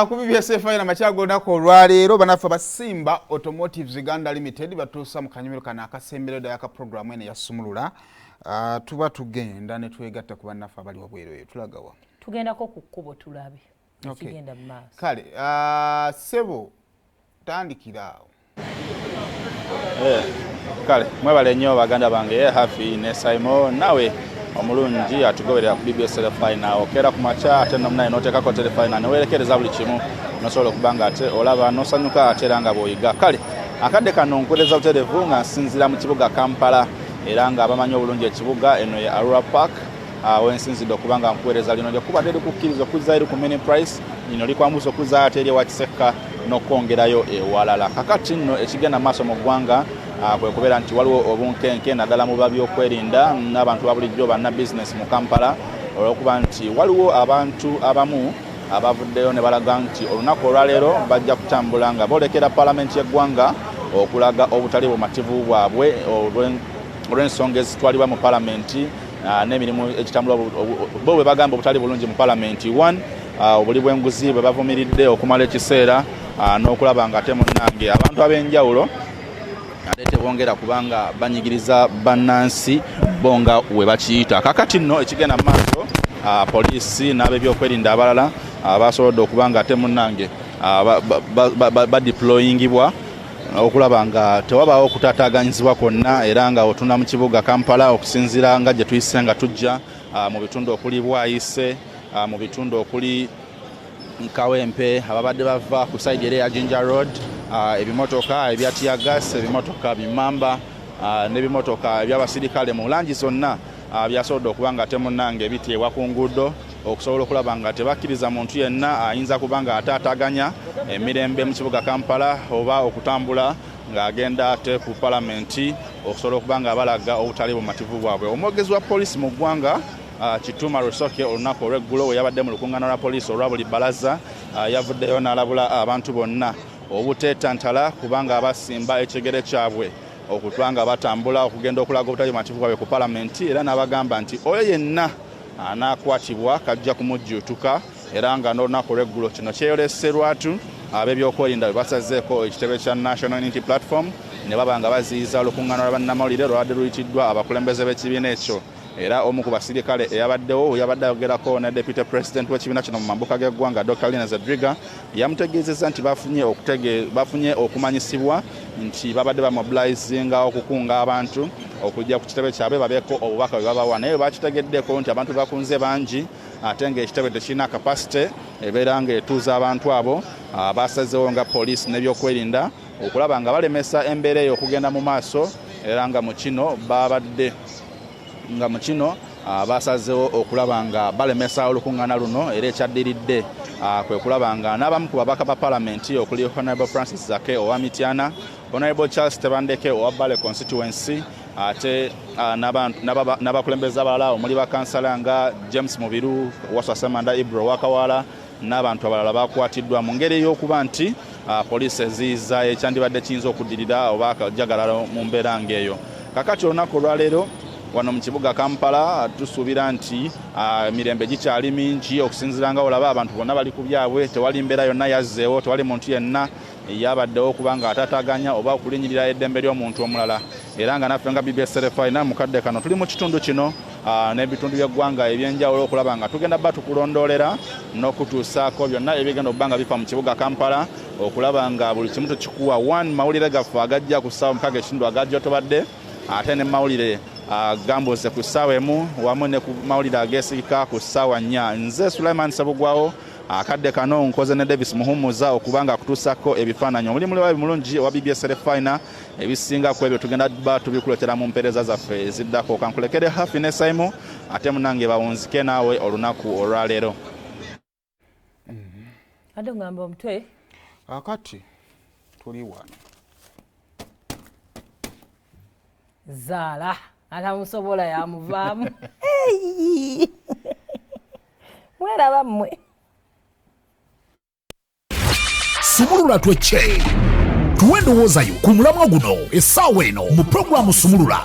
Ku BBS Final machago nako olwaleero banafa basimba Automotives Uganda Limited batuusa mu kanyumiro kana akasembero da yaka program ene ya Sumulula. Tuba tugenda ne twegatta ku banafa bali wabwereyo tulagawa. Tugendako ku kkubo tulabe. Ekigenda mu maaso. Kale, sebo tandikiraawo. Kale, mwebale nnyo baganda bange Hafi ne Simon nawe omulungi atugoberera ku BBS Final okera ku macha ate nomna inotekako Final newerekereza buli kimu nosobola okubanga ate olaba nosanyuka ate nga boyiga. Kale, akadde kano nkoleza buterevu nga nsinzira mu kibuga Kampala era nga abamanyi obulungi ekibuga eno ya Arua Park wensinzidde okubanga nkuweereza lino lyokuba teri kukkiriza okuzza eri ku mini price lino likwambuza okuzza ate eri wakiseka n'okwongerayo ewalala. Kakati nno ekigenda maaso mu ggwanga kwe kubeera nti waliwo obunkenke naddala mu babyokwerinda n'abantu ba bulijjo banna bizinesi mu Kampala olw'okuba nti waliwo abantu abamu abavuddeyo ne balaga nti olunaku olwaleero bajja kutambula nga boolekera paalamenti y'eggwanga okulaga obutali bumativu bwabwe olw'ensonga ezitwalibwa mu paalamenti n'emirimu ekitambula bo bwe bagamba obutali bulungi mu paalamenti. Obuli bw'enguzi bwe bavumiridde okumala ekiseera n'okulaba nga ate munnange abantu ab'enjawulo ate tebongera kubanga banyigiriza bannansi bonga we bakiyita. Kakati nno ekigenda mu maaso poliisi n'ab'ebyokwerinda abalala basobodde okubanga ate munnange badeployingibwa okulaba nga tewabaawo okutaataaganyizibwa kwonna era nga otunda mu kibuga Kampala okusinziira nga gye tuyise nga tujja mu bitundu okuli Bwayise mu bitundu okuli Kawempe ababadde bava ku side ere ya Jinja Road ebimotoka ebya tear gas ebimotoka bimamba n'ebimotoka eby'abasirikale mu langi zonna byasobodde okubanga ate munnange biteebwa ku nguudo okusobola okulaba nga tebakkiriza muntu yenna ayinza kubanga ataataganya emirembe mu kibuga Kampala oba okutambula ng'agenda ate ku paalamenti okusobola okubanga balaga obutali bumativu bwabwe. Omwogezi wa poliisi mu ggwanga Kituma Rusoke olunaku olw'eggulo we yabadde mu lukuŋŋaana lwa poliisi olwa buli bbalaza yavuddeyo n'alabula abantu bonna obuteetantala kubanga abasimba ekigere kyabwe okutwanga batambula okugenda okulaga obutali bumativu bwabwe ku paalamenti era n'abagamba nti oyo yenna anaakwatibwa kajja kumujjuutuka era nga n'olunaku olw'eggulo kino kyeyolese lwatu ab'ebyokwerinda bwe basazeeko ekitebe kya National Unity Platform ne baba nga baziyiza olukuŋŋaana lwa bannamawulire lwabadde luyitiddwa abakulembeze b'ekibiina ekyo. Era omu ku basirikale eyabaddewo yabadde ayogerako ne Deputy President w'ekibiina kino mu mambuka g'eggwanga Dr. Lina Zadriga yamutegeezezza nti bafunye okumanyisibwa nti babadde bamobilizinga okukunga abantu okujja ku kitebe kyabwe babeeko obubaka bwe babawa naye bakitegeddeko nti abantu bakunze bangi ate ng'ekitebe tekirina kapasite ebeera ng'etuuza abantu abo basazeewo nga poliisi n'ebyokwerinda okulaba nga balemesa embeera eyo okugenda mu maaso era nga mu kino basazeewo okulaba nga balemesa olukuŋŋaana luno era ekyaddiridde kwe kulaba nga n'abamu ku babaka ba paalamenti okuli Honorable Francis Zake owa Mityana, Honorable Charles Tebandeke owa Bale constituency ate n'abakulembeze abalala omuli bakansala nga James Mubiru Wasasemanda Ibro Wakawala n'abantu abalala bakwatiddwa mu ngeri y'okuba nti poliisi eziyiza ekyandibadde kiyinza okuddirira oba akajagalalo mu mbeera ng'eyo. Kakati olunaku olwaleero wano mu kibuga Kampala tusuubira nti emirembe gikyali mingi okusinziira nga olaba abantu bonna bali ku byabwe tewali mbeera yonna yazzeewo tewali muntu yenna yabaddewo kubanga ataataganya oba okulinyirira eddembe ly'omuntu omulala era nga naffe nga BBS Final mu kadde kano tuli mu kitundu kino n'ebitundu by'eggwanga ebyenjawulo okulaba nga tugenda tukulondoolera n'okutuusaako byonna ebigenda okuba nga bifa mu kibuga Kampala okulaba nga buli kimu tukikuwa mawulire gaffe agajja ku ssaawa 6 agajja tobadde ate ne mawulire gambuze ku ssaawa emu wamu ne ku mawulire ageesiika ku ssaawa 4. Nze Sulaiman Sabugwawo akadde kano nkoze ne Davis Muhumuza okubanga akutuusako ebifaananyi omulimu lwawe mulungi owa BBS Final ebisinga ku ebyo tugenda tubikuletera mu mpeereza zaffe eziddako. Kankulekere Hafi ne Simon ate munange bawunzike naawe olunaku olwaleero. Ate ngamba omutwe akati tuli wano zaala atamusobola yamuvaamu mweraba mmwe Sumulula twecce tuwe ndowoozayo ku mulamwa guno essaawa eno mu pulogulaamu Sumulula.